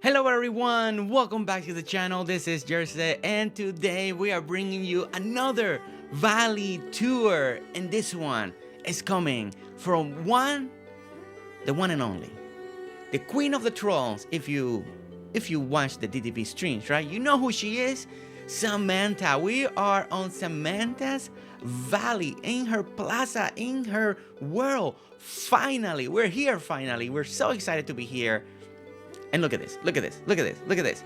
Hello everyone, welcome back to the channel. This is Jett, and today we are bringing you another Valley tour, and this one is coming from the one and only, the Queen of the Trolls. If you watch the DDV streams, right, you know who she is, Samantha. We are on Samantha's Valley, in her plaza, in her world. Finally, we're here. Finally, we're so excited to be here. And look at this, look at this, look at this, look at this.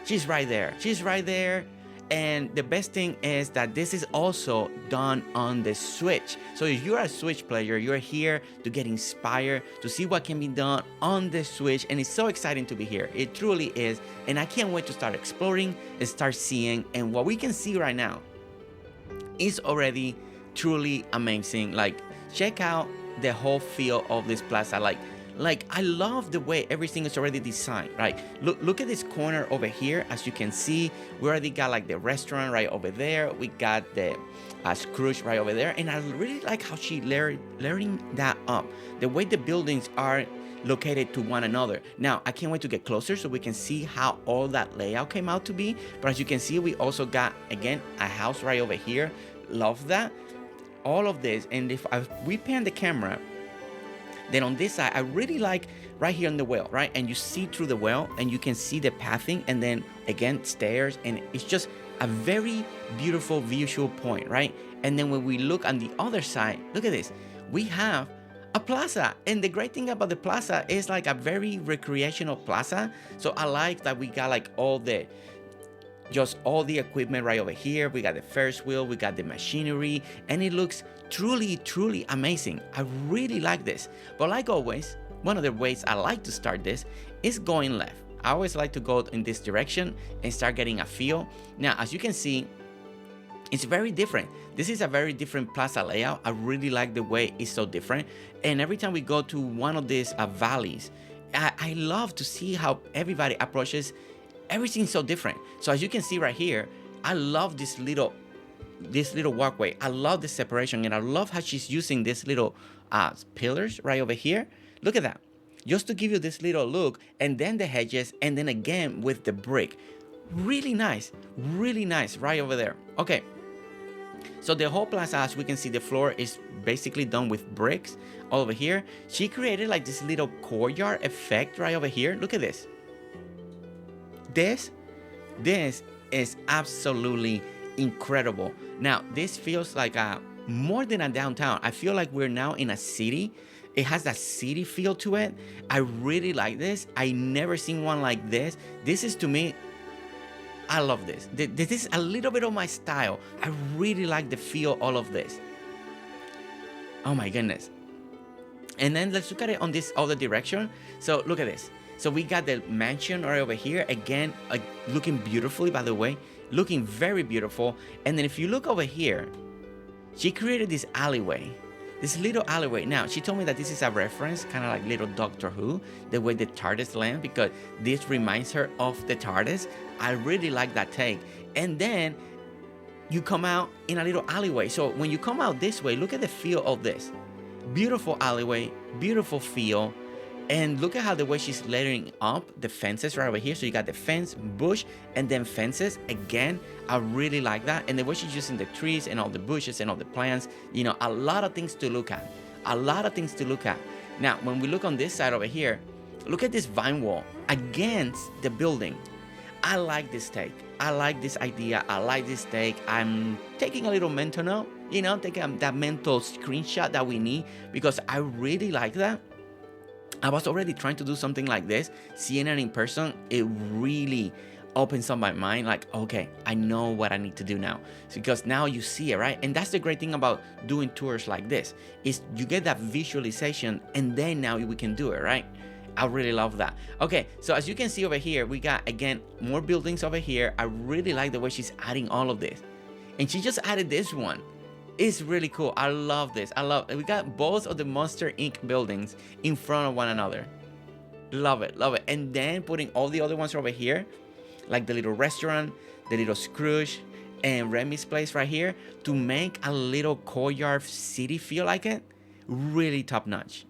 She's right there. She's right there. And the best thing is that this is also done on the Switch. So if you're a Switch player, you're here to get inspired, to see what can be done on the Switch. And it's so exciting to be here. It truly is. And I can't wait to start exploring and start seeing. And what we can see right now is already truly amazing. Like, check out the whole feel of this plaza. Like I love the way everything is already designed, right? Look at this corner over here. As you can see, we already got like the restaurant right over there. We got the Scrooge right over there. And I really like how she layering that up. The way the buildings are located to one another. Now, I can't wait to get closer so we can see how all that layout came out to be. But as you can see, we also got, again, a house right over here. Love that. All of this. And if we pan the camera, then on this side, I really like right here on the well, right? And you see through the well and you can see the pathing, and then again, stairs. And it's just a very beautiful visual point, right? And then when we look on the other side, look at this. We have a plaza. And the great thing about the plaza is like a very recreational plaza. So I like that we got like all the equipment right over here. We got the Ferris wheel, we got the machinery, and it looks truly amazing. I really like this. But like always, one of the ways I like to start this is going left. I always like to go in this direction and start getting a feel. Now, as you can see, it's very different. This is a very different plaza layout. I really like the way it's so different. And every time we go to one of these valleys, I love to see how everybody approaches everything so different. So as you can see right here, I love this little walkway. I love the separation, and I love how she's using this little pillars right over here. Look at that, just to give you this little look, and then the hedges, and then again with the brick. Really nice right over there. Okay, so the whole plaza, as we can see, the floor is basically done with bricks. All over here, she created like this little courtyard effect right over here. Look at this. This is absolutely incredible. Now, this feels like more than a downtown. I feel like we're now in a city. It has that city feel to it. I really like this. I never seen one like this. This is, to me, I love this. This is a little bit of my style. I really like the feel, all of this. Oh my goodness. And then let's look at it on this other direction. So look at this. So we got the mansion right over here. Again, looking beautifully, by the way. Looking very beautiful. And then if you look over here, she created this alleyway. This little alleyway. Now, she told me that this is a reference, kind of like little Doctor Who, the way the TARDIS land, because this reminds her of the TARDIS. I really like that take. And then you come out in a little alleyway. So when you come out this way, look at the feel of this. Beautiful alleyway, beautiful feel. And look at how the way she's layering up the fences right over here. So you got the fence, bush, and then fences. Again, I really like that. And the way she's using the trees and all the bushes and all the plants, you know, a lot of things to look at. A lot of things to look at. Now, when we look on this side over here, look at this vine wall against the building. I like this take. I like this idea. I like this take. I'm taking a little mental note, you know, taking that mental screenshot that we need, because I really like that. I was already trying to do something like this. Seeing it in person, it really opens up my mind. Like, okay, I know what I need to do now. It's because now you see it, right? And that's the great thing about doing tours like this, is you get that visualization, and then now we can do it, right? I really love that. Okay, so as you can see over here, we got, again, more buildings over here. I really like the way she's adding all of this. And she just added this one. It's really cool. I love this. We got both of the Monster Inc. buildings in front of one another. Love it. And then putting all the other ones over here, like the little restaurant, the little Scrooge, and Remy's place right here, to make a little courtyard city feel like it. Really top notch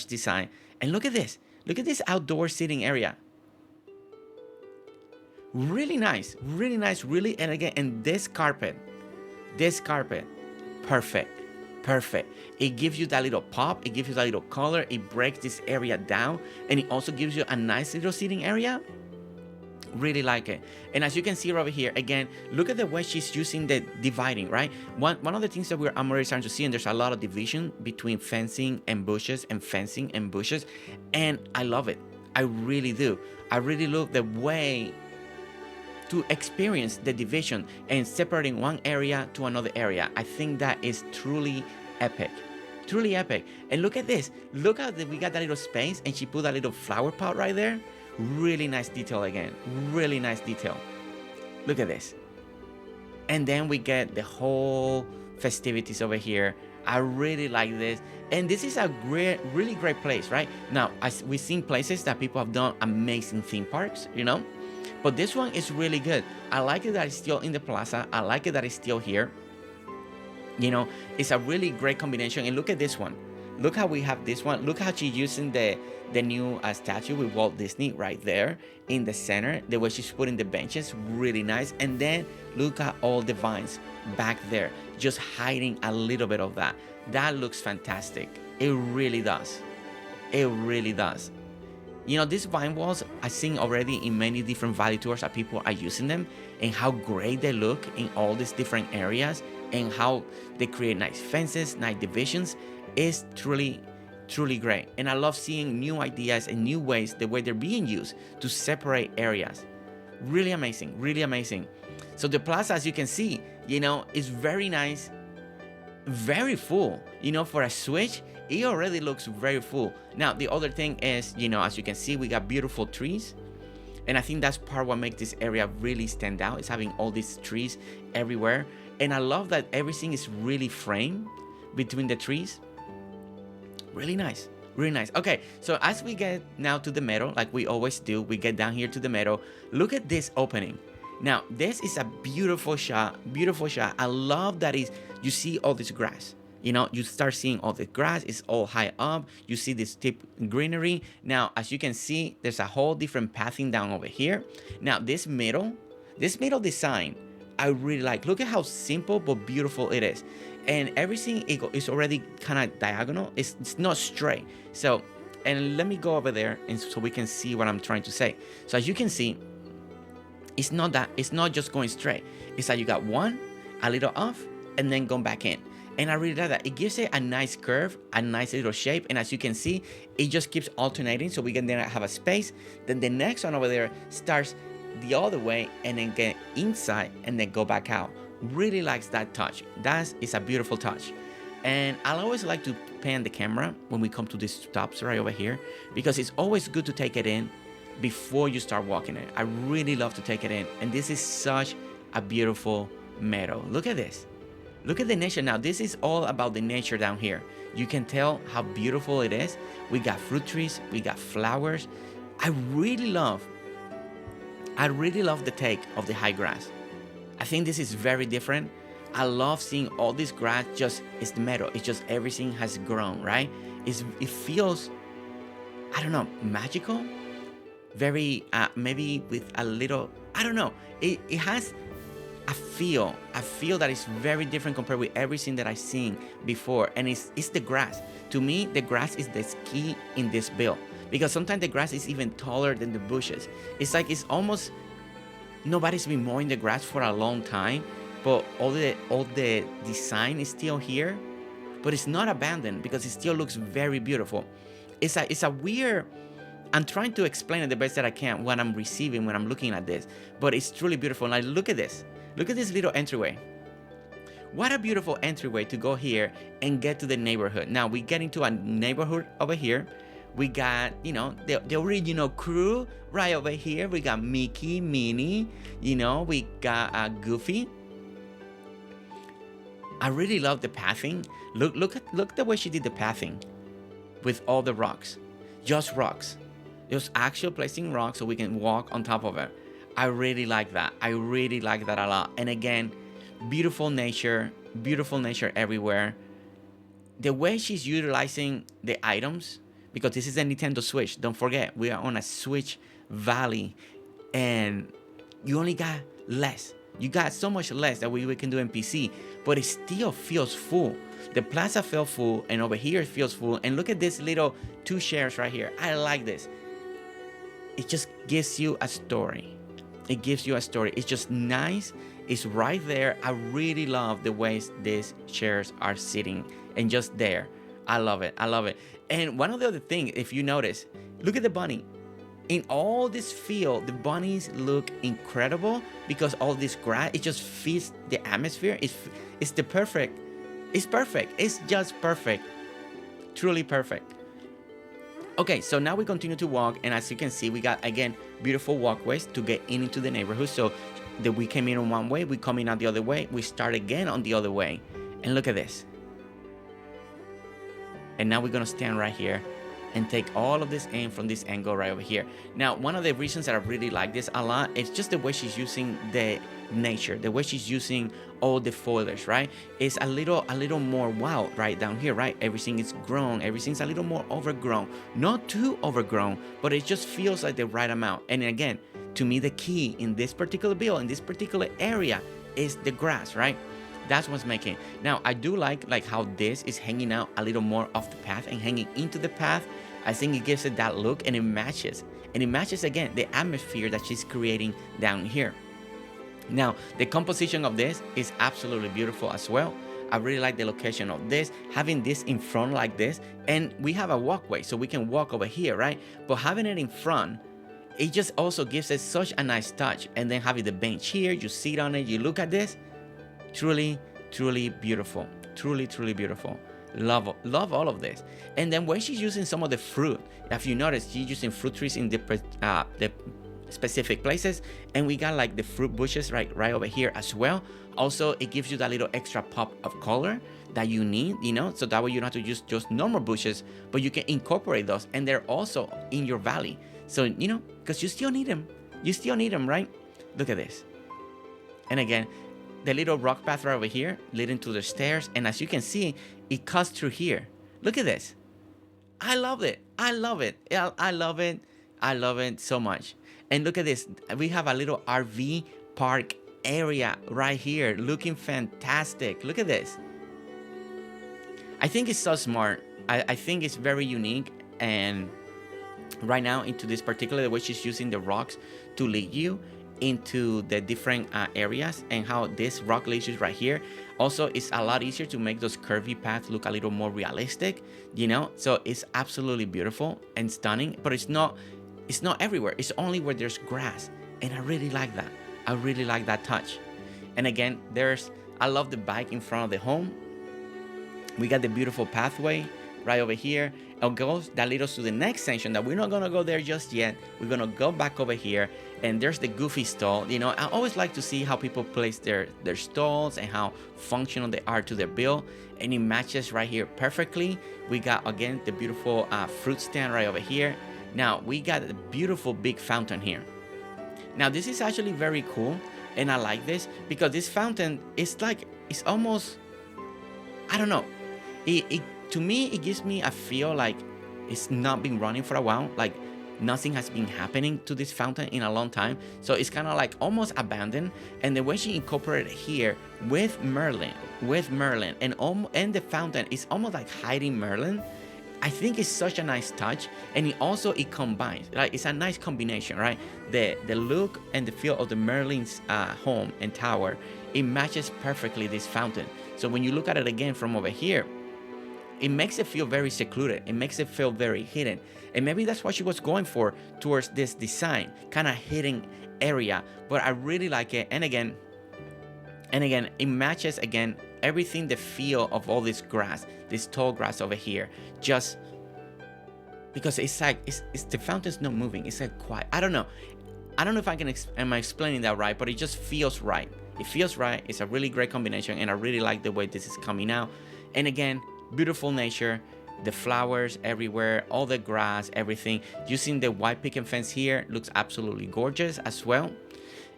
design. And look at this. Look at this outdoor seating area. Really nice, really nice, really. And again, and this carpet, perfect, perfect. It gives you that little pop, it gives you that little color, it breaks this area down, and it also gives you a nice little seating area. Really like it. And as you can see over here, again, look at the way she's using the dividing, right? One of the things that I'm already starting to see, and there's a lot of division between fencing and bushes and fencing and bushes, and I love it. I really do. I really love the way to experience the division and separating one area to another area. I think that is truly epic. Truly epic. And look at this. Look how we got that little space and she put that little flower pot right there. Really nice detail again. Really nice detail. Look at this. And then we get the whole festivities over here. I really like this. And this is a really great place, right? Now, as we've seen places that people have done amazing theme parks, you know? But this one is really good. I like it that it's still in the plaza. I like it that it's still here. You know, it's a really great combination. And look at this one. Look how we have this one. Look how she's using the new statue with Walt Disney right there in the center. The way she's putting the benches, really nice. And then look at all the vines back there, just hiding a little bit of that. That looks fantastic. It really does. It really does. You know, these vine walls, I've seen already in many different valley tours that people are using them, and how great they look in all these different areas, and how they create nice fences, nice divisions. Is truly, truly great. And I love seeing new ideas and new ways, the way they're being used to separate areas. Really amazing, really amazing. So the plaza, as you can see, you know, is very nice, very full. You know, for a Switch, it already looks very full. Now, the other thing is, you know, as you can see, we got beautiful trees. And I think that's part what makes this area really stand out, is having all these trees everywhere. And I love that everything is really framed between the trees. Really nice, really nice. Okay, so as we get now to the meadow, like we always do, we get down here to the meadow. Look at this opening. Now, this is a beautiful shot, beautiful shot. I love that you see all this grass. You know, you start seeing all the grass, it's all high up. You see this deep greenery. Now, as you can see, there's a whole different pathing down over here. Now, this middle design, I really like. Look at how simple but beautiful it is. And everything is already kind of diagonal. It's not straight. So, and let me go over there and so we can see what I'm trying to say. So as you can see, it's not just going straight. It's like you got one, a little off, and then going back in. And I really like that. It gives it a nice curve, a nice little shape. And as you can see, it just keeps alternating. So we can then have a space. Then the next one over there starts the other way and then get inside and then go back out. Really likes that touch. That is a beautiful touch. And I always like to pan the camera when we come to these stops right over here, because it's always good to take it in before you start walking it. I really love to take it in. And this is such a beautiful meadow. Look at this. Look at the nature. Now, this is all about the nature down here. You can tell how beautiful it is. We got fruit trees. We got flowers. I really love the take of the high grass. I think this is very different. I love seeing all this grass, it's the meadow. It's just everything has grown, right? It feels, I don't know, magical. Very, maybe with a little, I don't know. It has a feel that is very different compared with everything that I've seen before. And it's the grass. To me, the grass is the key in this build, because sometimes the grass is even taller than the bushes. It's like it's almost, nobody's been mowing the grass for a long time, but all the design is still here, but it's not abandoned because it still looks very beautiful. It's a weird, I'm trying to explain it the best that I can what I'm receiving when I'm looking at this, but it's truly beautiful. Like, look at this. Look at this little entryway. What a beautiful entryway to go here and get to the neighborhood. Now we get into a neighborhood over here. We got, you know, the original crew right over here. We got Mickey, Minnie, you know, we got Goofy. I really love the pathing. Look the way she did the pathing with all the rocks. Just rocks. Just actually placing rocks so we can walk on top of it. I really like that. I really like that a lot. And again, beautiful nature everywhere. The way she's utilizing the items, because this is a Nintendo Switch. Don't forget, we are on a Switch Valley, and you only got less. You got so much less that we can do in PC, but it still feels full. The plaza feels full, and over here it feels full. And look at this little 2 chairs right here. I like this. It just gives you a story. It gives you a story. It's just nice. It's right there. I really love the ways these chairs are sitting and just there. I love it. I love it. And one of the other things, if you notice, look at the bunny. In all this field, the bunnies look incredible because all this grass, it just fits the atmosphere. It's the perfect. It's perfect. It's just perfect. Truly perfect. Okay, so now we continue to walk, and as you can see, we got, again, beautiful walkways to get into the neighborhood. So that we came in on one way, we come in out the other way, we start again on the other way. And look at this. And now we're gonna stand right here and take all of this in from this angle right over here. Now, one of the reasons that I really like this a lot is just the way she's using the nature, the way she's using all the foliage, right? It's a little more wild right down here, right? Everything is grown, everything's a little more overgrown. Not too overgrown, but it just feels like the right amount. And again, to me, the key in this particular build, in this particular area, is the grass, right? That's what's making. Now, I do like how this is hanging out a little more off the path and hanging into the path. I think it gives it that look, and it matches. And it matches, again, the atmosphere that she's creating down here. Now, the composition of this is absolutely beautiful as well. I really like the location of this, having this in front like this. And we have a walkway, so we can walk over here, right? But having it in front, it just also gives it such a nice touch. And then having the bench here, you sit on it, you look at this. Truly, truly beautiful. Truly, truly beautiful. Love all of this. And then when she's using some of the fruit, if you notice, she's using fruit trees in the specific places, and we got like the fruit bushes right over here as well. Also, it gives you that little extra pop of color that you need, so that way you don't have to use just normal bushes, but you can incorporate those, and they're also in your valley. So, because you still need them, right? Look at this. And again, the little rock path right over here leading to the stairs, and as you can see, it cuts through here. Look at this. I love it. I love it. I love it. I love it so much. And look at this. We have a little RV park area right here, looking fantastic. Look at this. I think it's so smart. I think it's very unique. And right now, into this particular, the way she's using the rocks to lead you into the different areas, and how this rock leads you right here. Also, it's a lot easier to make those curvy paths look a little more realistic, so it's absolutely beautiful and stunning. But it's not everywhere. It's only where there's grass, and I really like that. I really like that touch. And again, I love the bike in front of the home. We got the beautiful pathway right over here. That leads us to the next section that we're not gonna go there just yet. We're gonna go back over here, and there's the goofy stall. I always like to see how people place their stalls and how functional they are to their build, and it matches right here perfectly. We got, again, the beautiful fruit stand right over here. Now, we got a beautiful big fountain here. Now, this is actually very cool, and I like this because this fountain is it's almost, I don't know. To me, it gives me a feel like it's not been running for a while, like nothing has been happening to this fountain in a long time. So it's kind of like almost abandoned. And the way she incorporated here with Merlin, and the fountain is almost like hiding Merlin. I think it's such a nice touch, and it combines. Like, it's a nice combination, right? The look and the feel of the Merlin's home and tower, it matches perfectly this fountain. So when you look at it again from over here, it makes it feel very secluded. It makes it feel very hidden. And maybe that's what she was going for towards this design, kind of hidden area. But I really like it. And again, it matches, again, everything, the feel of all this grass, this tall grass over here. Just because it's like, it's the fountain's not moving. It's like quiet. I don't know if am I explaining that right, but it just feels right. It feels right. It's a really great combination, and I really like the way this is coming out. And again, beautiful nature, the flowers everywhere, all the grass, everything. Using the white picket fence here looks absolutely gorgeous as well.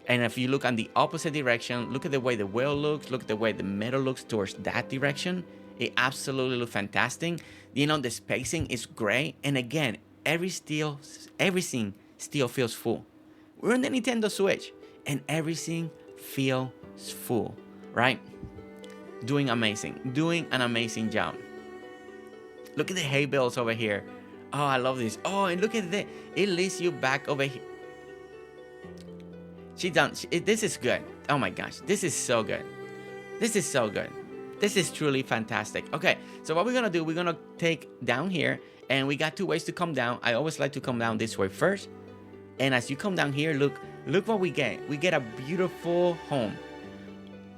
And if you look on the opposite direction, look at the way the whale looks, look at the way the meadow looks towards that direction. It absolutely looks fantastic. The spacing is great. And again, everything still feels full. We're on the Nintendo Switch. and everything feels full, right? Doing amazing, doing an amazing job. Look at the hay bales over here. Oh, I love this. Oh, and look at that. It leads you back over here. This is good. Oh my gosh, this is so good. This is so good. This is truly fantastic. Okay, so what we're gonna do, we're gonna take down here, and we got two ways to come down. I always like to come down this way first. And as you come down here, look what we get. We get a beautiful home.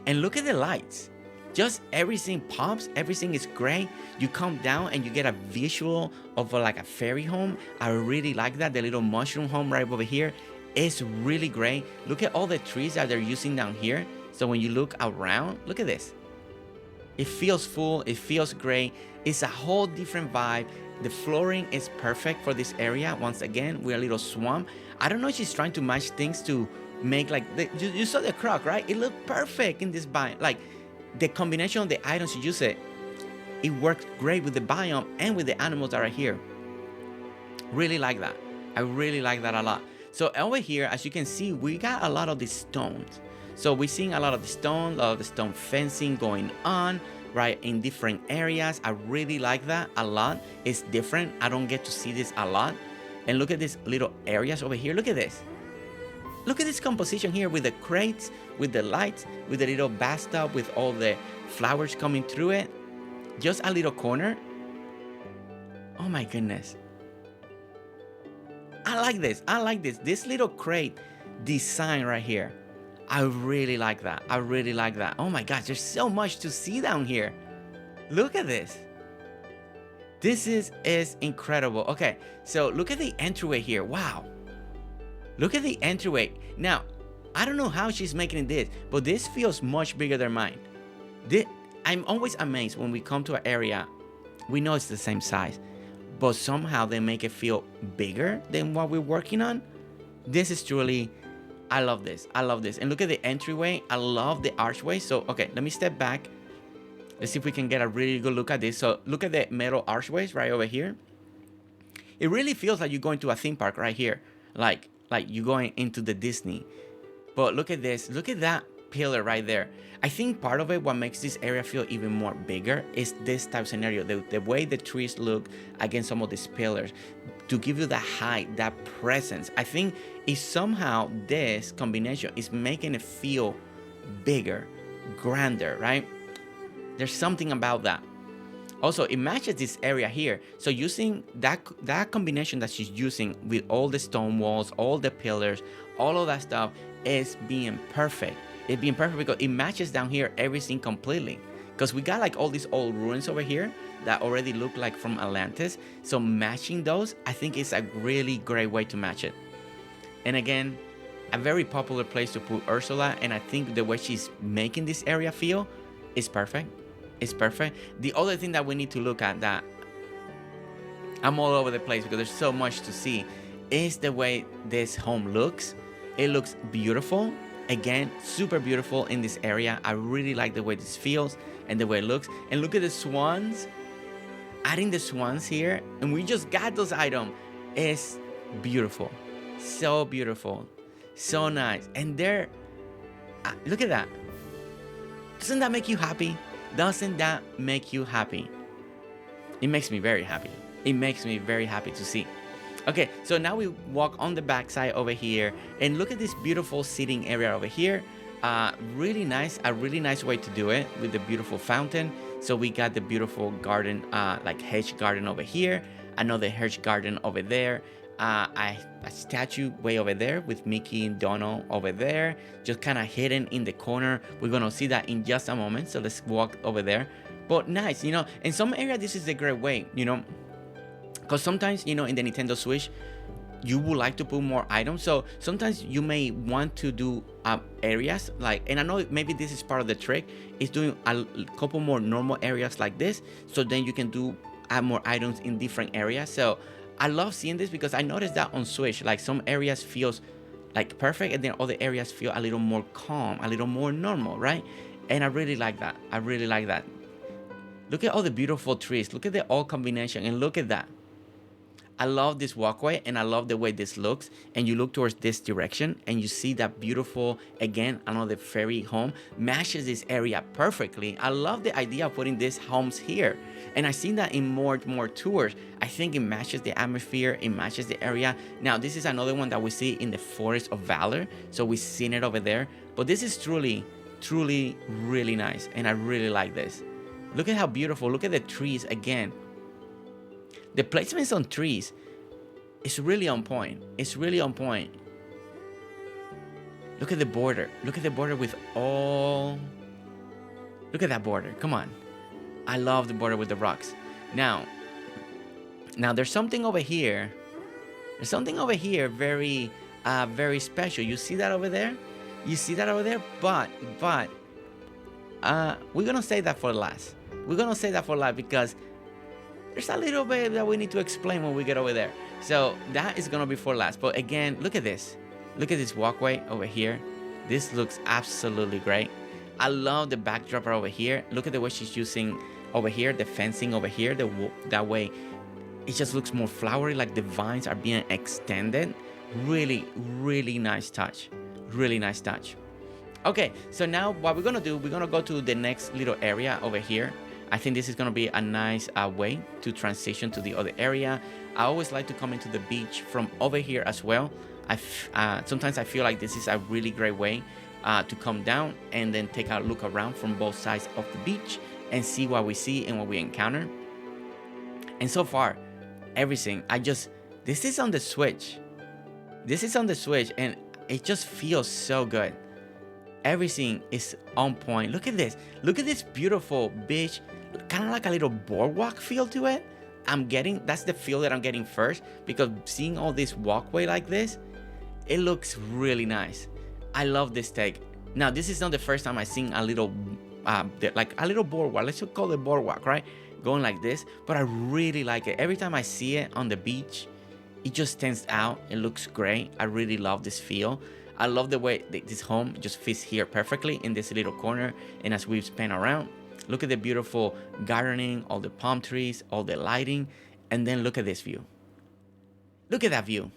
And look at the lights. Just everything pops, everything is great. You come down and you get a visual of like a fairy home. I really like that. The little mushroom home right over here is really great. Look at all the trees that they're using down here. So when you look around, look at this. It feels full, it feels great. It's a whole different vibe. The flooring is perfect for this area. Once again, we're a little swamp. I don't know if she's trying to match things to make like, you saw the croc, right? It looked perfect in this biome. Like the combination of the items you use it works great with the biome and with the animals that are here. Really like that. I really like that a lot. So over here, as you can see, we got a lot of these stones. So we're seeing a lot of the stone fencing going on, right, in different areas. I really like that a lot. It's different. I don't get to see this a lot. And look at these little areas over here. Look at this. Look at this composition here with the crates, with the lights, with the little bathtub, with all the flowers coming through it. Just a little corner. Oh my goodness. I like this. I like this. This little crate design right here. I really like that. I really like that. Oh my gosh, there's so much to see down here. Look at this. This is incredible. Okay, so look at the entryway here. Wow. Look at the entryway. Now, I don't know how she's making this, but this feels much bigger than mine. I'm always amazed when we come to an area, we know it's the same size, but somehow they make it feel bigger than what we're working on. This is truly, I love this. I love this. And look at the entryway. I love the archway. So, okay, let me step back. Let's see if we can get a really good look at this. So look at the metal archways right over here. It really feels like you're going to a theme park right here. Like you're going into the Disney. But look at this. Look at that pillar right there. I think part of it, what makes this area feel even more bigger, is this type of scenario. The way the trees look against some of these pillars to give you that height, that presence. I think if somehow this combination is making it feel bigger, grander, right? There's something about that. Also, it matches this area here. So using that combination that she's using with all the stone walls, all the pillars, all of that stuff is being perfect. It's being perfect because it matches down here everything completely. Because we got like all these old ruins over here that already look like from Atlantis. So matching those, I think is a really great way to match it. And again, a very popular place to put Ursula. And I think the way she's making this area feel is perfect. It's perfect. The other thing that we need to look at, that I'm all over the place because there's so much to see, is the way this home looks. It looks beautiful. Again, super beautiful in this area. I really like the way this feels and the way it looks. And look at the swans. Adding the swans here, and we just got those items. It's beautiful. So beautiful. So nice. And they're, look at that. Doesn't that make you happy? Doesn't that make you happy? It makes me very happy. It makes me very happy to see. Okay, so now we walk on the backside over here and look at this beautiful seating area over here. Really nice, a really nice way to do it with the beautiful fountain. So we got the beautiful garden, like hedge garden over here, another hedge garden over there. A statue way over there with Mickey and Donald over there, just kind of hidden in the corner. We're gonna see that in just a moment, so let's walk over there. But nice, you know, in some area this is a great way, you know, because sometimes, you know, in the Nintendo Switch you would like to put more items, so sometimes you may want to do areas like, and I know maybe this is part of the trick, is doing a couple more normal areas like this, so then you can add more items in different areas. So I love seeing this because I noticed that on Switch, like some areas feels like perfect and then other areas feel a little more calm, a little more normal, right? And I really like that. I really like that. Look at all the beautiful trees. Look at the all combination and look at that. I love this walkway, and I love the way this looks. And you look towards this direction and you see that beautiful, again, another fairy home matches this area perfectly. I love the idea of putting these homes here. And I've seen that in more tours. I think it matches the atmosphere, it matches the area. Now, this is another one that we see in the Forest of Valor. So we've seen it over there. But this is truly really nice. And I really like this. Look at how beautiful. Look at the trees again. The placements on trees is really on point. It's really on point. Look at the border. Look at the border with all... Look at that border. Come on. I love the border with the rocks. Now there's something over here. There's something over here very special. You see that over there? You see that over there? But we're gonna say that for last. We're gonna say that for last because there's a little bit that we need to explain when we get over there. So that is gonna be for last. But again, look at this. Look at this walkway over here. This looks absolutely great. I love the backdrop over here. Look at the way she's using over here, the fencing over here. That way, it just looks more flowery, like the vines are being extended. Really nice touch. Really nice touch. Okay, so now what we're gonna do, we're gonna go to the next little area over here. I think this is gonna be a nice way to transition to the other area. I always like to come into the beach from over here as well. Sometimes I feel like this is a really great way to come down and then take a look around from both sides of the beach and see what we see and what we encounter. And so far, everything, this is on the Switch. This is on the Switch and it just feels so good. Everything is on point. Look at this. Look at this beautiful beach. Kind of like a little boardwalk feel to it. That's the feel that I'm getting first, because seeing all this walkway like this, it looks really nice. I love this take. Now, this is not the first time I've seen a little, like a little boardwalk. Let's just call it boardwalk, right? Going like this, but I really like it. Every time I see it on the beach, it just stands out. It looks great. I really love this feel. I love the way this home just fits here perfectly in this little corner. And as we've spun around, look at the beautiful gardening, all the palm trees, all the lighting. And then look at this view. Look at that view.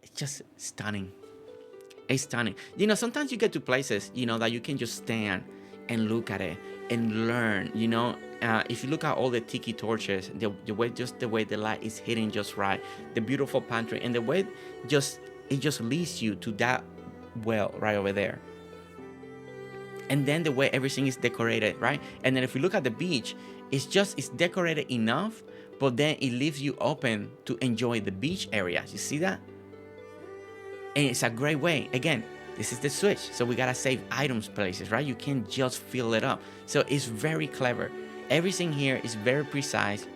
It's just stunning. It's stunning. You know, sometimes you get to places, you know, that you can just stand and look at it and learn, you know. If you look at all the tiki torches, the way the light is hitting just right, the beautiful pantry, and the way it just leads you to that well right over there. And then the way everything is decorated, right? And then if you look at the beach, it's decorated enough, but then it leaves you open to enjoy the beach areas. You see that? And it's a great way. Again, this is the Switch, so we gotta save items places, right? You can't just fill it up. So it's very clever. Everything here is very precise.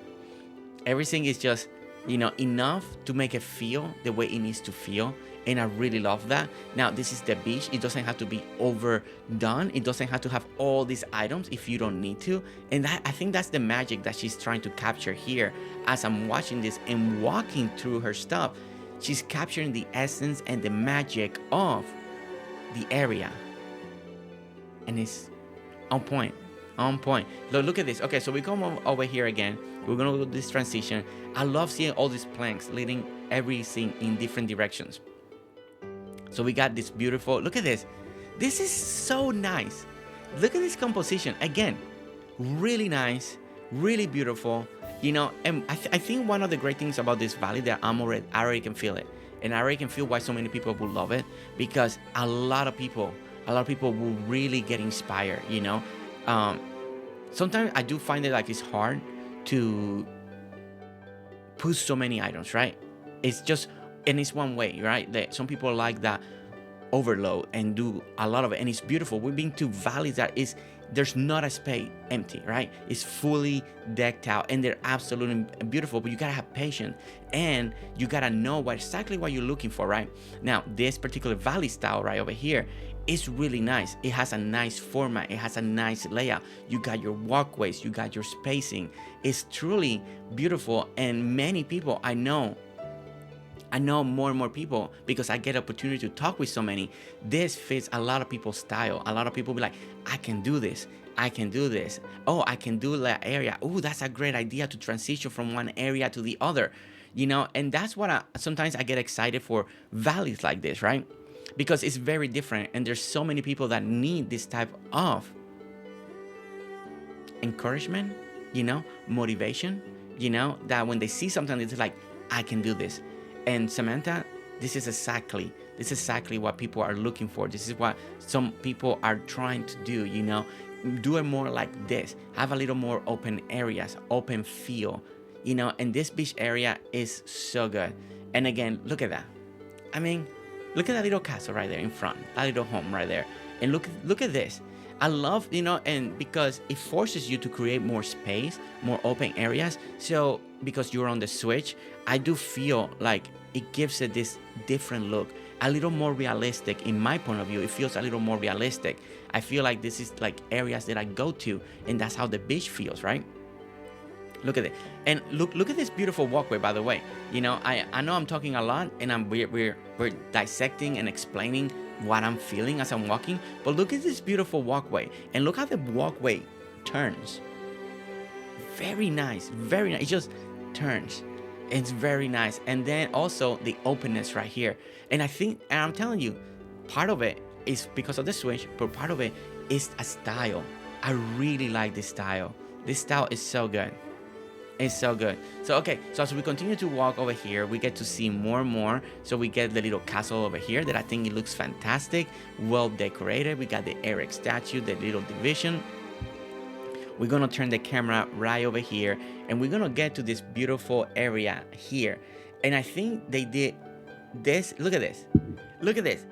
Everything is just, you know, enough to make it feel the way it needs to feel. And I really love that. Now, this is the beach. It doesn't have to be overdone. It doesn't have to have all these items if you don't need to. And I think that's the magic that she's trying to capture here. As I'm watching this and walking through her stuff, she's capturing the essence and the magic of the area. And it's on point. On point. Look at this. Okay, so we come over here again. We're gonna do this transition. I love seeing all these planks leading everything in different directions. So we got this beautiful, look at this. This is so nice. Look at this composition. Again, really nice, really beautiful. You know, and I think one of the great things about this valley that I already can feel it. And I already can feel why so many people will love it, because a lot of people will really get inspired, you know. Sometimes I do find it like it's hard to put so many items, right? It's just, and it's one way, right? That some people like that overload and do a lot of it, and it's beautiful. We've been to valleys that there's not a space empty, right? It's fully decked out, and they're absolutely beautiful, but you gotta have patience, and you gotta know exactly what you're looking for, right? Now, this particular valley style right over here is really nice. It has a nice format. It has a nice layout. You got your walkways, you got your spacing. It's truly beautiful, and many people I know I know more and more people because I get opportunity to talk with so many. This fits a lot of people's style. A lot of people be like, I can do this. I can do this. Oh, I can do that area. Oh, that's a great idea to transition from one area to the other. And that's what sometimes I get excited for valleys like this, right? Because it's very different. And there's so many people that need this type of encouragement, motivation, that when they see something, it's like, I can do this. And Samantha, this is exactly what people are looking for. This is what some people are trying to do, do it more like this. Have a little more open areas, open feel, and this beach area is so good. And again, look at that. I mean, look at that little castle right there in front, that little home right there. And look at this. I love, and because it forces you to create more space, more open areas. So because you're on the Switch, I do feel like it gives it this different look, a little more realistic. In my point of view, it feels a little more realistic. I feel like this is like areas that I go to, and that's how the beach feels, right? Look at it. And look at this beautiful walkway, by the way. I know I'm talking a lot, and we're dissecting and explaining what I'm feeling as I'm walking, but look at this beautiful walkway, and look how the walkway turns. Very nice, very nice. It just turns. It's very nice. And then also the openness right here. And I'm telling you, part of it is because of the Switch, but part of it is a style. I really like this style. This style is so good. It's so good. So as we continue to walk over here, we get to see more and more. So we get the little castle over here that I think it looks fantastic, well decorated. We got the Eric statue, the little division. We're gonna turn the camera right over here, and we're gonna get to this beautiful area here. And I think they did this. Look at this. Look at this.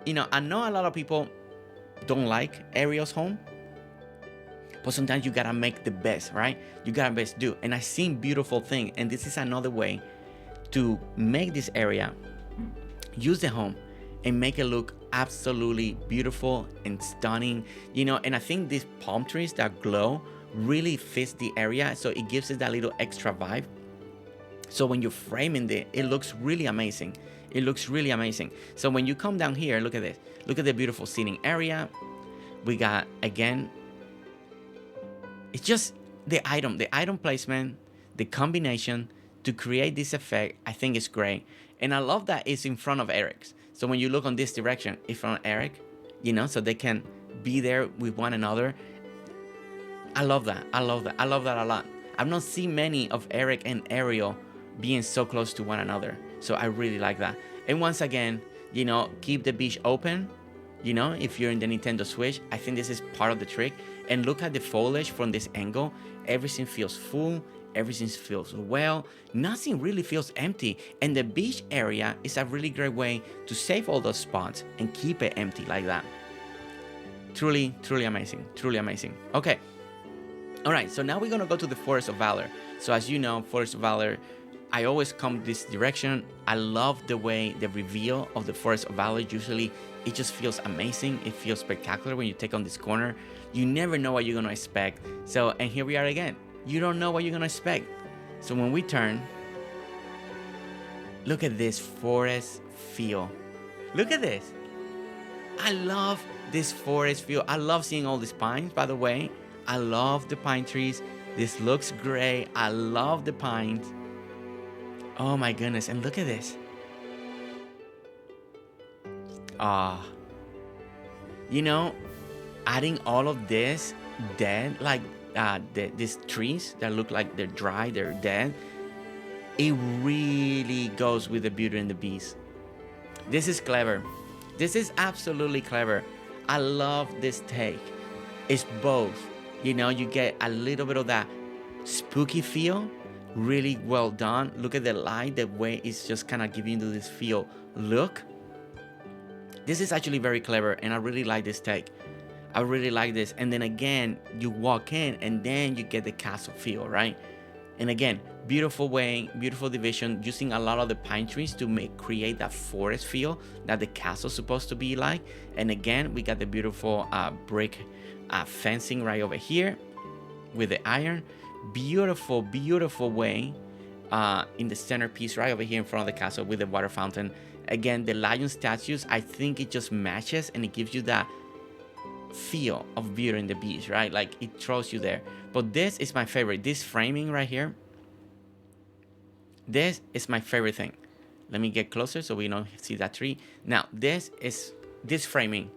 I know a lot of people don't like Ariel's home, but sometimes you gotta make the best, right? You gotta best do. And I seen beautiful thing, and this is another way to make this area, use the home, and make it look absolutely beautiful and stunning, and I think these palm trees that glow really fits the area, so it gives it that little extra vibe. So when you're framing it looks really amazing. It looks really amazing. So when you come down here, look at this. Look at the beautiful seating area. We got, again, it's just the item placement, the combination to create this effect. I think it's great. And I love that it's in front of Eric's. So when you look on this direction, in front of Eric, so they can be there with one another. I love that. I love that a lot. I've not seen many of Eric and Ariel being so close to one another. So I really like that. And once again, keep the beach open. If you're in the Nintendo Switch, I think this is part of the trick. And look at the foliage from this angle. Everything feels full. Everything feels well. Nothing really feels empty. And the beach area is a really great way to save all those spots and keep it empty like that. Truly, truly amazing. Truly amazing. Okay. All right. So now we're going to go to the Forest of Valor. So as you know, Forest of Valor, I always come this direction. I love the way the reveal of the Forest of Valor, usually it just feels amazing. It feels spectacular when you take on this corner. You never know what you're going to expect. So, and here we are again. You don't know what you're gonna expect. So when we turn, look at this forest feel. Look at this. I love this forest feel. I love seeing all these pines, by the way. I love the pine trees. This looks great. I love the pines. Oh my goodness. And look at this. Adding all of this dead, like these trees that look like they're dry, they're dead, it really goes with the Beauty and the Beast. This is clever. This is absolutely clever. I love this take. It's both. You get a little bit of that spooky feel, really well done. Look at the light, the way it's just kind of giving you this feel look. This is actually very clever, and I really like this take. I really like this. And then again, you walk in and then you get the castle feel, right? And again, beautiful way, beautiful division, using a lot of the pine trees to create that forest feel that the castle's supposed to be like. And again, we got the beautiful brick fencing right over here with the iron. Beautiful, beautiful way in the centerpiece right over here in front of the castle with the water fountain. Again, the lion statues, I think it just matches and it gives you that feel of Beauty and the Beast, right? Like it throws you there. But this is my favorite. This framing right here, this is my favorite thing. Let me get closer so we don't see that tree. Now, this framing.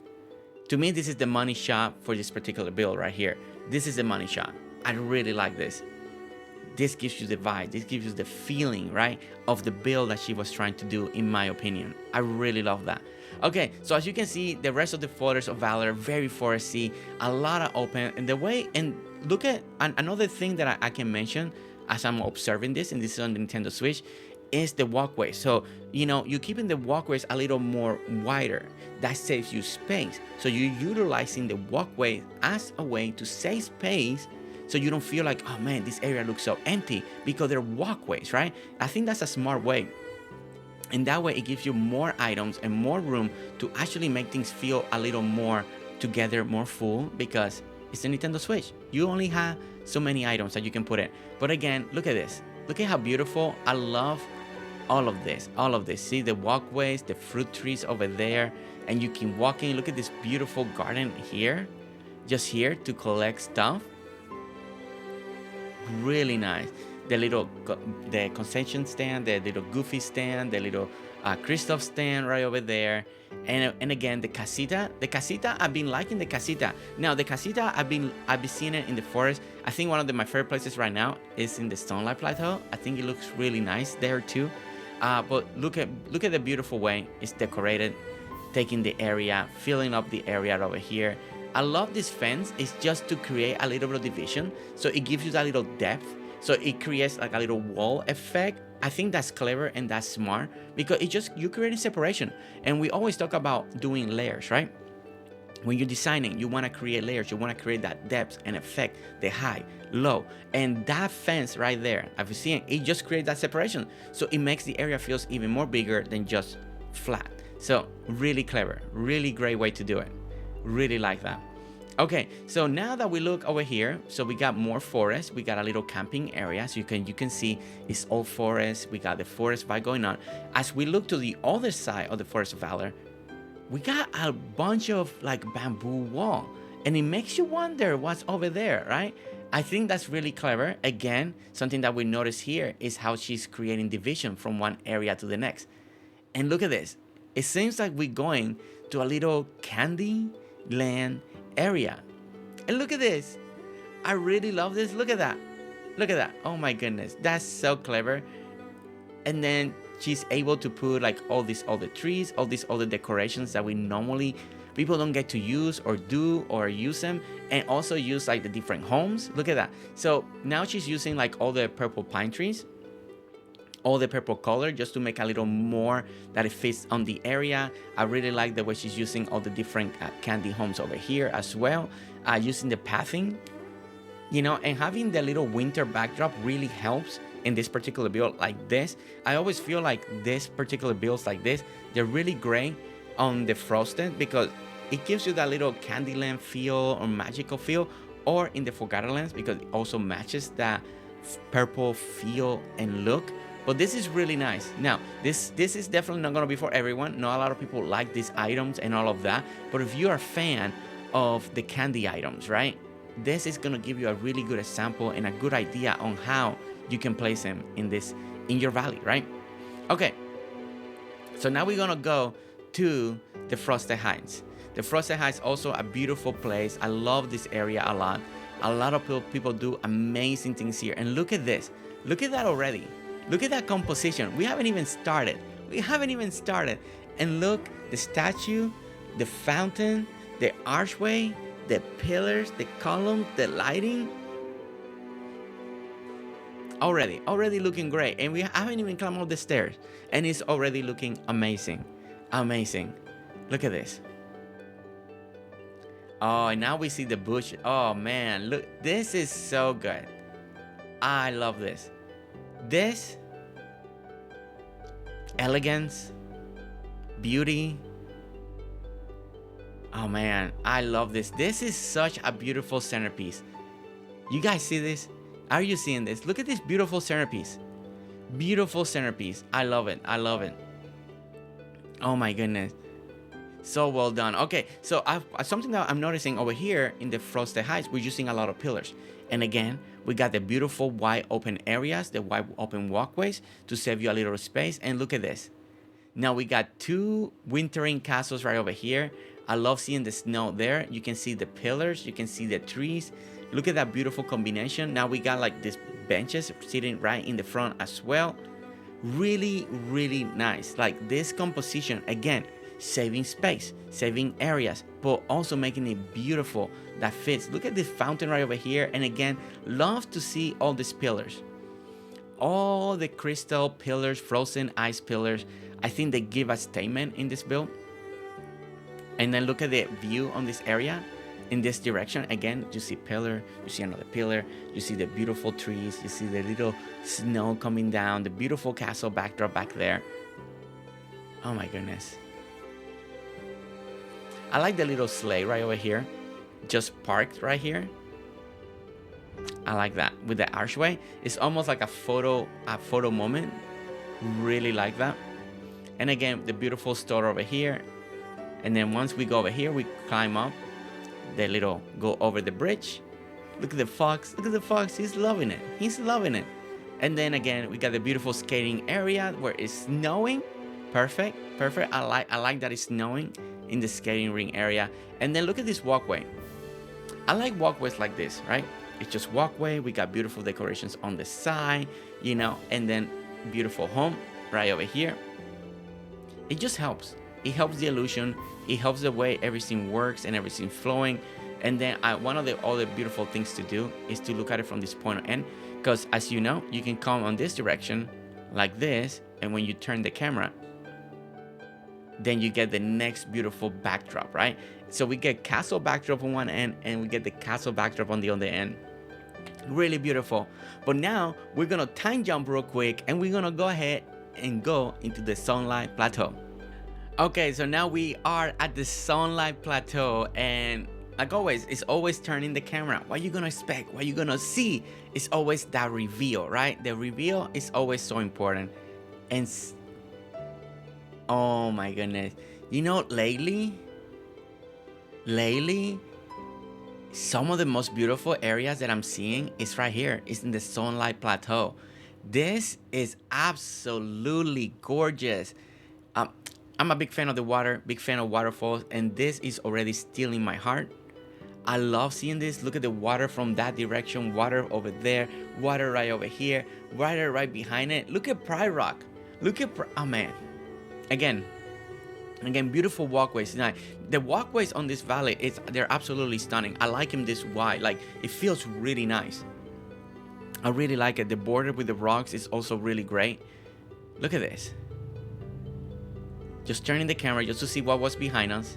To me, this is the money shot for this particular build right here. This is the money shot. I really like this. This gives you the vibe. This gives you the feeling, right, of the build that she was trying to do, in my opinion. I really love that. Okay, so as you can see, the rest of the Forest of Valor, very foresty, a lot of open. And the way, and look at another thing that I can mention as I'm observing this, and this is on the Nintendo Switch, is the walkway. So, you know, you're keeping the walkways a little more wider. That saves you space. So you're utilizing the walkway as a way to save space, so you don't feel like, oh man, this area looks so empty, because they're walkways, right? I think that's a smart way. And that way it gives you more items and more room to actually make things feel a little more together, more full, because it's a Nintendo Switch. You only have so many items that you can put in. But again, look at this. Look at how beautiful. I love all of this. All of this. See the walkways, the fruit trees over there, and you can walk in. Look at this beautiful garden here, just here to collect stuff. Really nice. The concession stand, the little Goofy stand, the little Kristoff stand right over there, and again the casita. The casita, I've been liking the casita. Now the casita, I've been seeing it in the forest. I think one of my favorite places right now is in the Stonelight Plateau. I think it looks really nice there too. But look at the beautiful way it's decorated, taking the area, filling up the area over here. I love this fence. It's just to create a little bit of division, so it gives you that little depth. So it creates like a little wall effect. I think that's clever and that's smart, because you're creating separation. And we always talk about doing layers, right? When you're designing, you want to create layers. You want to create that depth and effect, the high, low. And that fence right there, I've seen it just creates that separation. So it makes the area feels even more bigger than just flat. So really clever, really great way to do it. Really like that. Okay, so now that we look over here, so we got more forest. We got a little camping area, so you can see it's all forest. We got the forest vibe going on. As we look to the other side of the Forest of Valor, we got a bunch of like bamboo wall, and it makes you wonder what's over there, right? I think that's really clever. Again, something that we notice here is how she's creating division from one area to the next. And look at this. It seems like we're going to a little candy land area. And look at this. I really love this. Look at that. Look at that. Oh my goodness. That's so clever. And then she's able to put like all these other trees, all these other decorations that we normally people don't get to use or do or use them, and also use like the different homes. Look at that. So now she's using like all the purple pine trees, all the purple color, just to make a little more that it fits on the area. I really like the way she's using all the different candy homes over here as well, using the pathing, you know, and having the little winter backdrop really helps in this particular build like this. I always feel like this particular builds like this, they're really great on the frosted, because it gives you that little Candyland feel or magical feel, or in the Forgotten Lands, because it also matches that purple feel and look. But this is really nice. Now, this is definitely not going to be for everyone. Not a lot of people like these items and all of that. But if you're a fan of the candy items, right, this is going to give you a really good example and a good idea on how you can place them in your valley, right? Okay. So now we're going to go to the Frosted Heights. The Frosted Heights also a beautiful place. I love this area a lot. A lot of people do amazing things here. And look at this. Look at that already. Look at that composition. We haven't even started. And look, the statue, the fountain, the archway, the pillars, the columns, the lighting. Already looking great. And we haven't even climbed up the stairs. And it's already looking amazing. Amazing. Look at this. Oh, and now we see the bush. Oh man, look, this is so good. I love this. This elegance, beauty. Oh man, I love this. This is such a beautiful centerpiece. You guys see this? Are you seeing this? Look at this beautiful centerpiece. Beautiful centerpiece. I love it. I love it. Oh my goodness. So well done. Okay, so something that I'm noticing over here in the Frosted Heights, we're using a lot of pillars. And again, we got the beautiful wide open areas, the wide open walkways to save you a little space. And look at this. Now we got two wintering castles right over here. I love seeing the snow there. You can see the pillars, you can see the trees. Look at that beautiful combination. Now we got like these benches sitting right in the front as well. Really, really nice. Like this composition, again, saving space, saving areas, but also making it beautiful that fits. Look at this fountain right over here. And again, love to see all these pillars. All the crystal pillars, frozen ice pillars. I think they give a statement in this build. And then look at the view on this area in this direction. Again, you see pillar, you see another pillar, you see the beautiful trees, you see the little snow coming down, the beautiful castle backdrop back there. Oh my goodness. I like the little sleigh right over here, just parked right here. I like that with the archway. It's almost like a photo moment. Really like that. And again, the beautiful store over here. And then once we go over here, we climb up the little, go over the bridge. Look at the fox. Look at the fox. He's loving it. He's loving it. And then again, we got the beautiful skating area where it's snowing. Perfect. Perfect. I like that it's snowing in the skating ring area. And then look at this walkway. I like walkways like this, right? It's just walkway. We got beautiful decorations on the side, you know, and then beautiful home right over here. It just helps. It helps the illusion. It helps the way everything works and everything flowing. And then one of the other beautiful things to do is to look at it from this point on end, because as you know, you can come on this direction like this, and when you turn the camera, then you get the next beautiful backdrop, right? So we get castle backdrop on one end and we get the castle backdrop on the other end. Really beautiful. But now we're gonna time jump real quick and we're gonna go ahead and go into the Sunlight Plateau. Okay, so now we are at the Sunlight Plateau, and like always, it's always turning the camera. What you gonna expect? What you gonna see? It's always that reveal, right? The reveal is always so important. And oh my goodness, you know, lately, some of the most beautiful areas that I'm seeing is right here. It's in the Sunlight Plateau. This is absolutely gorgeous. I'm a big fan of the water, big fan of waterfalls, and this is already stealing my heart. I love seeing this. Look at the water from that direction, water over there, water right over here, water right behind it. Look at Pride Rock. Look at, oh man. Again, beautiful walkways. Now, the walkways on this valley, they're absolutely stunning. I like them this wide. Like, it feels really nice. I really like it. The border with the rocks is also really great. Look at this. Just turning the camera just to see what was behind us.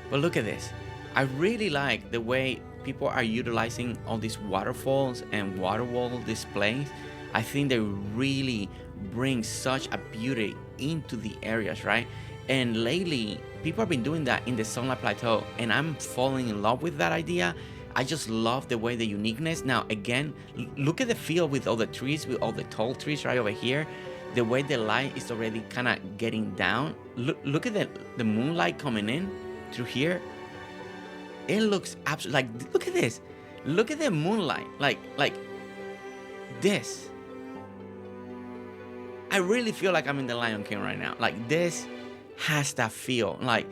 But look at this. I really like the way people are utilizing all these waterfalls and water wall displays. I think they really bring such a beauty into the areas, right? And lately, people have been doing that in the Sunlight Plateau, and I'm falling in love with that idea. I just love the way the uniqueness. Now, again, look at the field with all the trees, with all the tall trees right over here. The way the light is already kind of getting down. Look at the moonlight coming in through here. It looks absolutely like, look at this. Look at the moonlight, like this. I really feel like I'm in the Lion King right now. Like this has that feel, like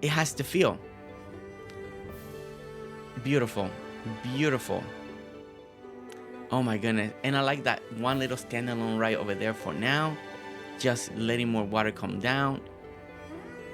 it has to feel. Beautiful, beautiful. Oh my goodness. And I like that one little standalone right over there for now. Just letting more water come down.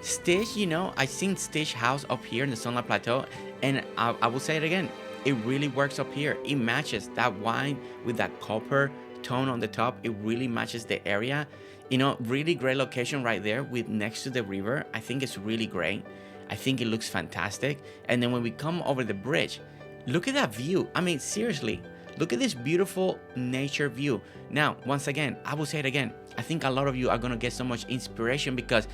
Stitch, you know, I seen Stitch house up here in the Sunlight Plateau, and I will say it again. It really works up here. It matches that wine with that copper tone on the top. It really matches the area. You know, really great location right there with next to the river. I think it's really great. I think it looks fantastic. And then when we come over the bridge, look at that view. I mean, seriously. Look at this beautiful nature view. Now, once again, I will say it again. I think a lot of you are going to get so much inspiration because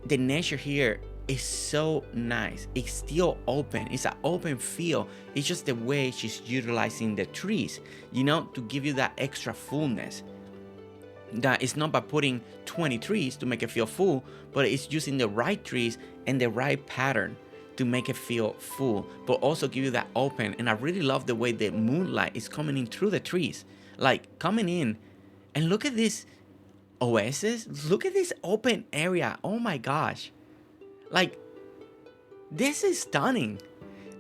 the nature here is so nice. It's still open. It's an open feel. It's just the way she's utilizing the trees, you know, to give you that extra fullness. that it's not by putting 20 trees to make it feel full, but it's using the right trees and the right pattern to make it feel full, but also give you that open. And I really love the way the moonlight is coming in through the trees, like coming in. And look at this oasis. Look at this open area. Oh my gosh. Like, this is stunning.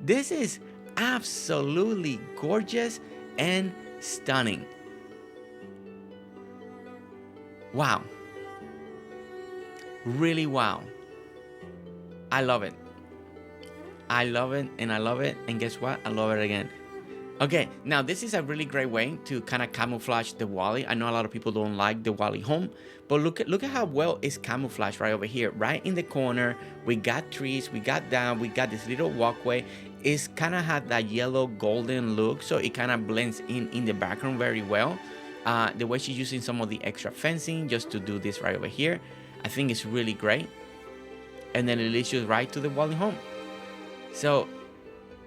This is absolutely gorgeous and stunning. Wow. Really wow. I love it. I love it and I love it. And guess what? I love it again. Okay, now this is a really great way to kind of camouflage the Wally. I know a lot of people don't like the Wally home, but look at how well it's camouflaged right over here. Right in the corner, we got trees, we got this little walkway. It's kind of had that yellow golden look, so it kind of blends in the background very well. The way she's using some of the extra fencing just to do this right over here, I think it's really great. And then it leads you right to the Wally home. So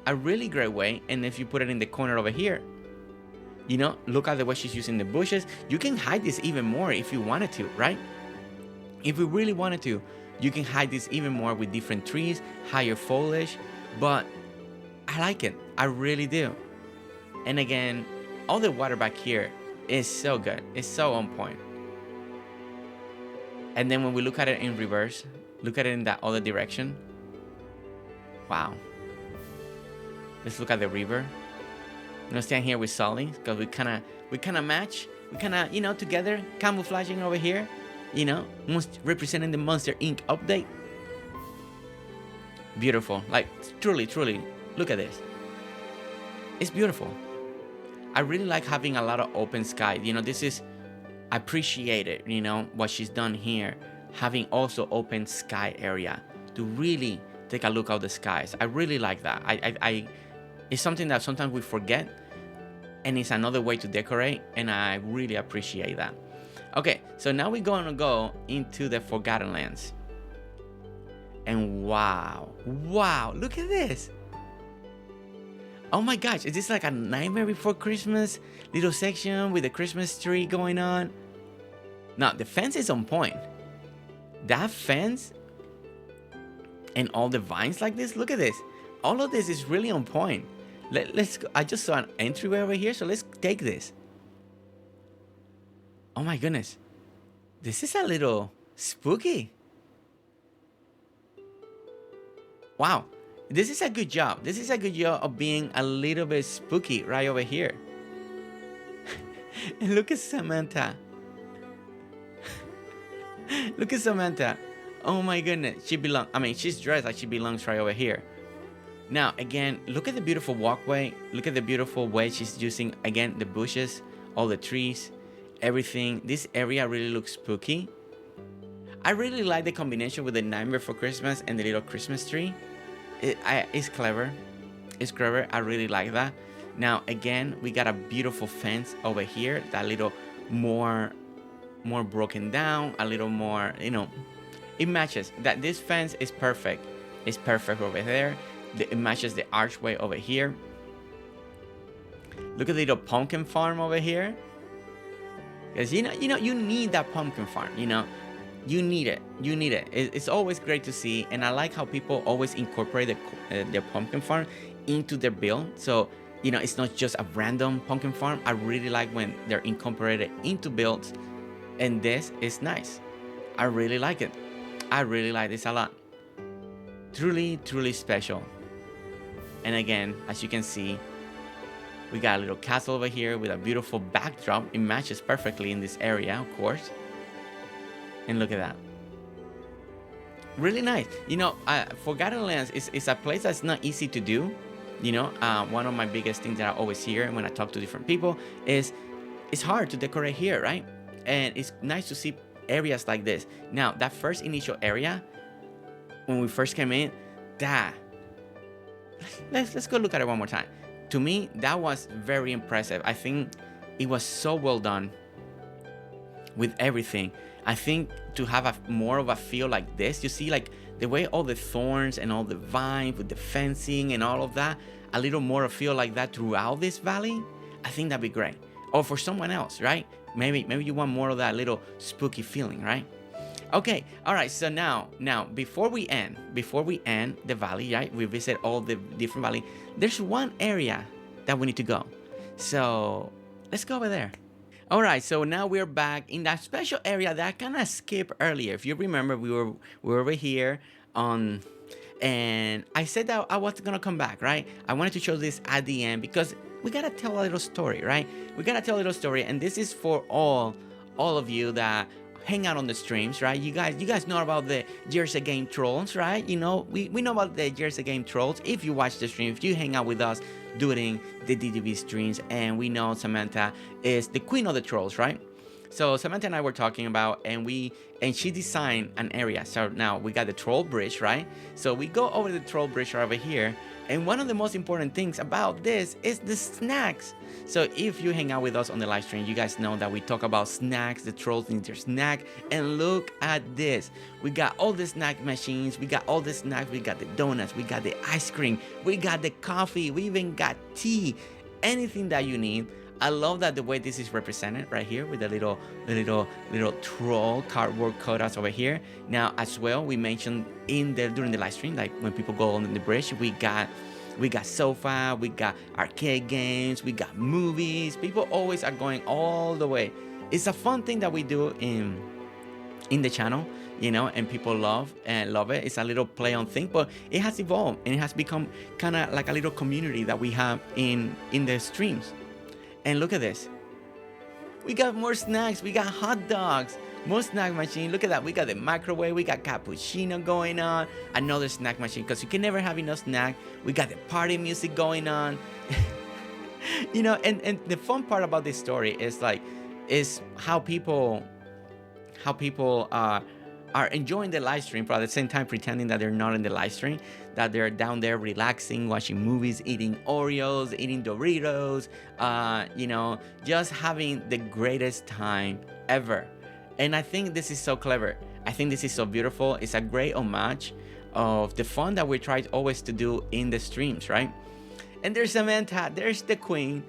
a really great way. And if you put it in the corner over here, you know, look at the way she's using the bushes. You can hide this even more if you wanted to, right? If you really wanted to, you can hide this even more with different trees, higher foliage. But I like it. I really do. And again, all the water back here is so good. It's so on point. And then when we look at it in reverse, look at it in that other direction. Wow. Let's look at the river. I'm gonna stand here with Sully because we kind of match. We kind of, you know, together, camouflaging over here. You know, representing the Monster Inc. update. Beautiful. Like, truly, look at this. It's beautiful. I really like having a lot of open sky. You know, this is, I appreciate it, you know, what she's done here. Having also open sky area to really take a look at the skies. I really like that. It's something that sometimes we forget, and it's another way to decorate, and I really appreciate that. Okay, so now we're going to go into the Forgotten Lands. And wow, look at this. Oh my gosh, is this like a Nightmare Before Christmas little section with the Christmas tree going on? Now, the fence is on point. That fence and all the vines like this, look at this. All of this is really on point. Let's go. I just saw an entryway over here, so let's take this. Oh my goodness. This is a little spooky. Wow. This is a good job. This is a good job of being a little bit spooky right over here. And look at Samantha. Look at Samantha. Oh my goodness. She's dressed like she belongs right over here. Now, again, look at the beautiful walkway. Look at the beautiful way she's using, again, the bushes, all the trees, everything. This area really looks spooky. I really like the combination with the Nightmare for Christmas and the little Christmas tree. It's clever. It's clever. I really like that. Now, again, we got a beautiful fence over here. That little more broken down, a little more, you know, it matches. That this fence is perfect. It's perfect over there. It matches the archway over here. Look at the little pumpkin farm over here. Because you need that pumpkin farm. You know, you need it. It's always great to see, and I like how people always incorporate their pumpkin farm into their build. So you know, it's not just a random pumpkin farm. I really like when they're incorporated into builds, and this is nice. I really like it. I really like this a lot. Truly special. And again, as you can see, we got a little castle over here with a beautiful backdrop. It matches perfectly in this area, of course. And look at that. Really nice. You know, Forgotten Lands is a place that's not easy to do. You know, one of my biggest things that I always hear when I talk to different people is it's hard to decorate here, right? And it's nice to see areas like this. Now, that first initial area, when we first came in, let's go look at it one more time. To me, that was very impressive. I think it was so well done with everything. I think to have more of a feel like this, you see, like the way all the thorns and all the vines with the fencing and all of that, a little more of a feel like that throughout this valley, I think that'd be great. or for someone else, right? Maybe you want more of that little spooky feeling, right? Okay, all right. So now before we end the valley, right? We visit all the different valley. There's one area that we need to go. So let's go over there. All right, so now we're back in that special area that I kind of skipped earlier. If you remember, we were over here on, and I said that I was gonna come back, right? I wanted to show this at the end because we gotta tell a little story, right? We gotta tell a little story, and this is for all of you that hang out on the streams, right? You guys know about the Jersey Game Trolls, right? You know, we know about the Jersey Game Trolls. If you watch the stream, if you hang out with us during the DDV streams, and we know Samantha is the queen of the trolls, right? So Samantha and I were talking about, and she designed an area. So now we got the troll bridge, right? So we go over the troll bridge right over here, and one of the most important things about this is the snacks. So if you hang out with us on the live stream, you guys know that we talk about snacks. The trolls need their snack, and look at this. We got all the snack machines. We got all the snacks. We got the donuts. We got the ice cream. We got the coffee. We even got tea. Anything that you need. I love that the way this is represented right here with the little troll cardboard cutouts over here. Now as well, we mentioned during the live stream, like when people go on the bridge, we got sofa, we got arcade games, we got movies. People always are going all the way. It's a fun thing that we do in the channel, you know, and people love it. It's a little play on thing, but it has evolved and it has become kind of like a little community that we have in the streams. And look at this. We got more snacks. We got hot dogs. More snack machine. Look at that. We got the microwave. We got cappuccino going on. Another snack machine, because you can never have enough snack. We got the party music going on. You know, and the fun part about this story is how people are enjoying the live stream, but at the same time pretending that they're not in the live stream, that they're down there relaxing, watching movies, eating Oreos, eating Doritos, you know, just having the greatest time ever. And I think this is so clever. I think this is so beautiful. It's a great homage of the fun that we try always to do in the streams, right? And there's Samantha. There's the queen.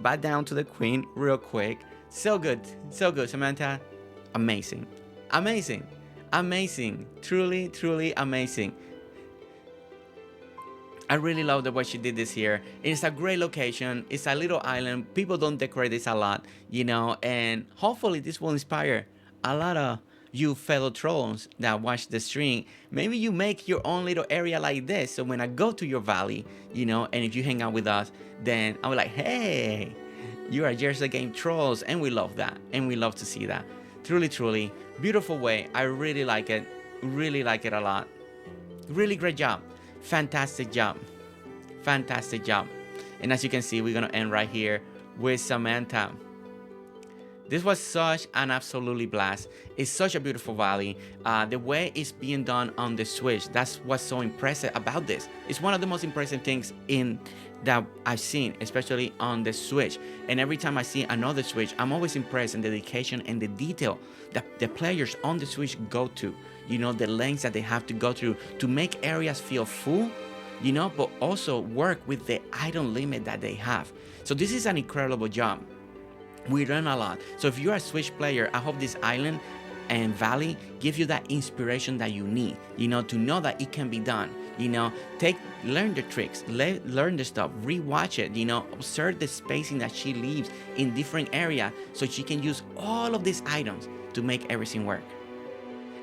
Back down to the queen real quick. So good, Samantha. Amazing. Truly amazing. I really love the way she did this here. It's a great location. It's a little island. People don't decorate this a lot, you know, and hopefully this will inspire a lot of you fellow trolls that watch the stream. Maybe you make your own little area like this, so when I go to your valley, you know, and if you hang out with us, then I'm like, hey, you are Jersey Game Trolls, and we love that, and we love to see that. Truly beautiful way. I really like it a lot. Really great job. Fantastic job. And as you can see, we're gonna end right here with Samantha. This was such an absolutely blast. It's such a beautiful valley. The way it's being done on the Switch, that's what's so impressive about this. It's one of the most impressive things that I've seen, especially on the Switch. And every time I see another Switch, I'm always impressed in the dedication and the detail that the players on the Switch go to. You know, the lengths that they have to go through to make areas feel full, you know, but also work with the item limit that they have. So this is an incredible job. We learn a lot. So if you're a Switch player, I hope this island and valley give you that inspiration that you need, you know, to know that it can be done. You know, learn the tricks, learn the stuff, rewatch it, you know, observe the spacing that she leaves in different areas so she can use all of these items to make everything work.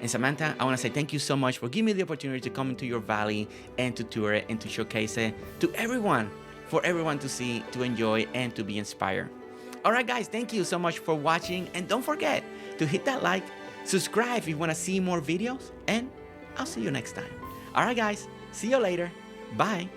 And Samantha, I want to say thank you so much for giving me the opportunity to come into your valley and to tour it and to showcase it to everyone, for everyone to see, to enjoy, and to be inspired. All right, guys, thank you so much for watching. And don't forget to hit that like, subscribe if you want to see more videos, and I'll see you next time. All right, guys, see you later. Bye.